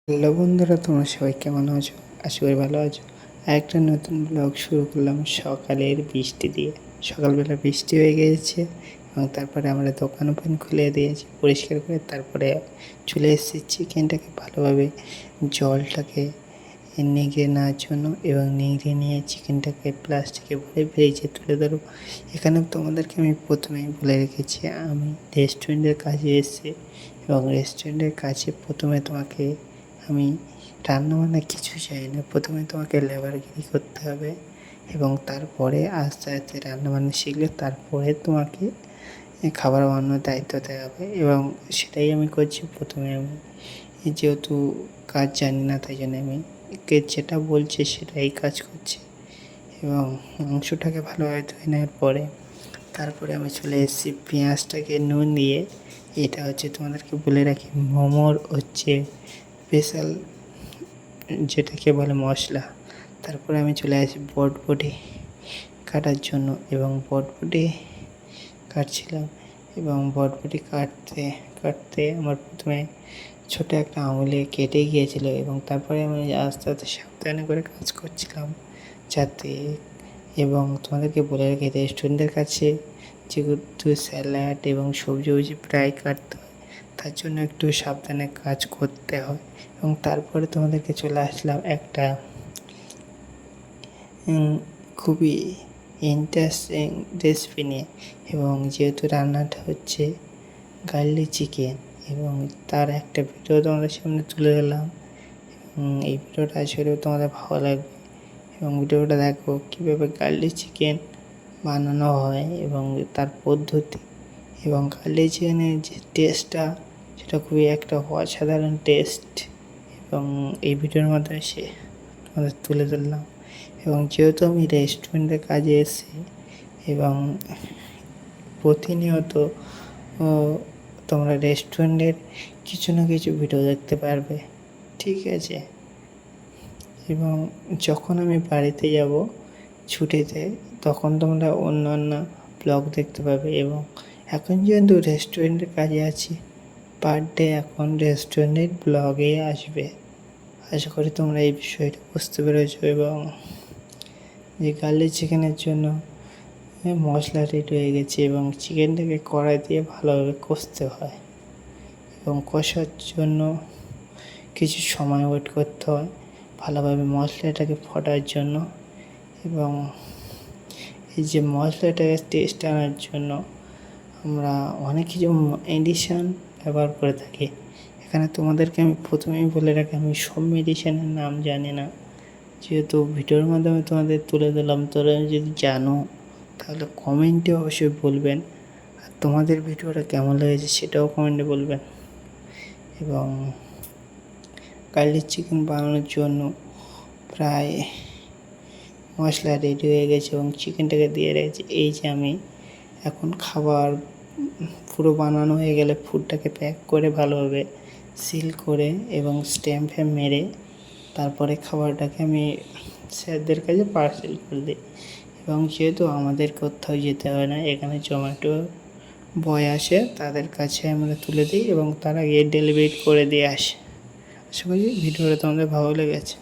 Hello বন্ধুরা, তোমরা সবাই কেমন আছো? আশা করি ভালো আছো। একটা নতুন ব্লগ শুরু করলাম সকালের বৃষ্টি দিয়ে। সকালবেলা বৃষ্টি হয়ে গিয়েছে এবং তারপরে আমরা দোকান ওপেন খুলে দিয়েছি পরিষ্কার করে। তারপরে চলে এসেছি চিকেনটাকে ভালোভাবে জলটাকে নিংড়ে নেওয়ার জন্য এবং নিংড়ে নিয়ে চিকেনটাকে প্লাস্টিকে ভরে ফ্রিজে তুলে ধরো। এখানে তোমাদেরকে আমি প্রথমেই বলে রেখেছি, আমি রেস্টুরেন্টের কাছে এসেছি এবং রেস্টুরেন্টের কাছে প্রথমে তোমাকে আমি রান্নাবান্না কিছু চাই না। প্রথমে তোমাকে লেবারগিরি করতে হবে এবং তারপরে আস্তে আস্তে রান্নাবান্না শিখলে তারপরে তোমাকে খাবার বানানোর দায়িত্ব দেওয়া হবে এবং সেটাই আমি করছি। প্রথমে আমি যেহেতু কাজ জানি না, তাই জন্য আমি যেটা বলছে সেটাই কাজ করছি এবং মাংসটাকে ভালোভাবে ধুয়ে নেওয়ার পরে তারপরে আমি চলে এসেছি পেঁয়াজটাকে নুন দিয়ে। এটা হচ্ছে তোমাদেরকে বলে রাখি, মোমোর হচ্ছে স্পেশাল যেটাকে বলে মশলা। তারপরে আমি চলে আসি বটবটি কাটার জন্য এবং বটবটি কাটছিলাম এবং বটবটি কাটতে কাটতে আমার প্রথমে ছোটো একটা আঙুলে কেটে গিয়েছিলো এবং তারপরে আমি আস্তে আস্তে সাবধানে করে কাজ করছিলাম যাতে। এবং তোমাদেরকে বলে রাখি, রেস্টুরেন্টের কাছে যেহেতু স্যালাড এবং সবজি প্রায় কাটতে হয়, তার জন্য একটু সাবধানে কাজ করতে হয়। এবং তারপরে তোমাদেরকে চলে আসলাম একটা খুবই ইন্টারেস্টিং রেসিপি নিয়ে এবং যেহেতু রান্নাটা হচ্ছে গার্লিক চিকেন এবং তার একটা ভিডিও তোমাদের সামনে তুলে ধরলাম। এই ভিডিওটা আসলে তোমাদের ভালো লাগবে এবং ভিডিওটা দেখো কীভাবে গার্লিক চিকেন বানানো হয় এবং তার পদ্ধতি এবং গার্লিক চিকেনের যে টেস্টটা, সেটা খুবই একটা অসাধারণ টেস্ট এবং এই ভিডিওর মাধ্যমে সে তোমাদের তুলে ধরলাম। এবং যেহেতু আমি রেস্টুরেন্টের কাজে এসেছি এবং প্রতিনিয়ত তোমরা রেস্টুরেন্টের কিছু না কিছু ভিডিও দেখতে পারবে, ঠিক আছে? এবং যখন আমি বাড়িতে যাব ছুটিতে, তখন তোমরা অন্যান্য ব্লগ দেখতে পাবে। এবং এখন যেহেতু রেস্টুরেন্টের কাজে আছি, পার ডে এখন রেস্টুরেন্টের ব্লগে আসবে। আশা করি তোমরা এই বিষয়টা বুঝতে পেরেছো। এবং যে গার্লিক চিকেনের জন্য মশলা রেডি হয়ে গেছে এবং চিকেনটাকে কড়াই দিয়ে ভালোভাবে কষতে হয় এবং কষার জন্য কিছু সময় ওয়েট করতে হয় ভালোভাবে মশলাটাকে ফোটার জন্য। এবং এই যে মশলাটাকে টেস্ট আনার জন্য আমরা অনেক কিছু মেডিসিন ব্যবহার করে থাকি। এখানে তোমাদেরকে আমি প্রথমেই বলে রাখি, আমি সব মেডিসিনের নাম জানি না, যেহেতু ভিডিওর মাধ্যমে তোমাদের তুলে দিলাম। তোমরা যদি জানো তাহলে কমেন্টে অবশ্যই বলবেন, আর তোমাদের ভিডিওটা কেমন লেগেছে সেটাও কমেন্টে বলবেন। এবং গার্লিক চিকেন বানানোর জন্য প্রায় মশলা রেডি হয়ে গেছে এবং চিকেনটাকে দিয়ে রেখেছি। এই যে আমি এখন খাবার পুরো বানানো হয়ে গেলে ফুডটাকে প্যাক করে ভালোভাবে সিল করে এবং স্ট্যাম্প মেরে তারপরে খাবারটাকে আমি স্যারদের কাছে পার্সেল করে দিই। এবং যেহেতু আমাদের কোথাও যেতে হয় না, এখানে জোম্যাটো বয় আসে, তাদের কাছে আমরা তুলে দিই এবং তারা গিয়ে ডেলিভারি করে দিয়ে আসে। আশা করি ভিডিওটা তোমাদের ভালো লেগেছে।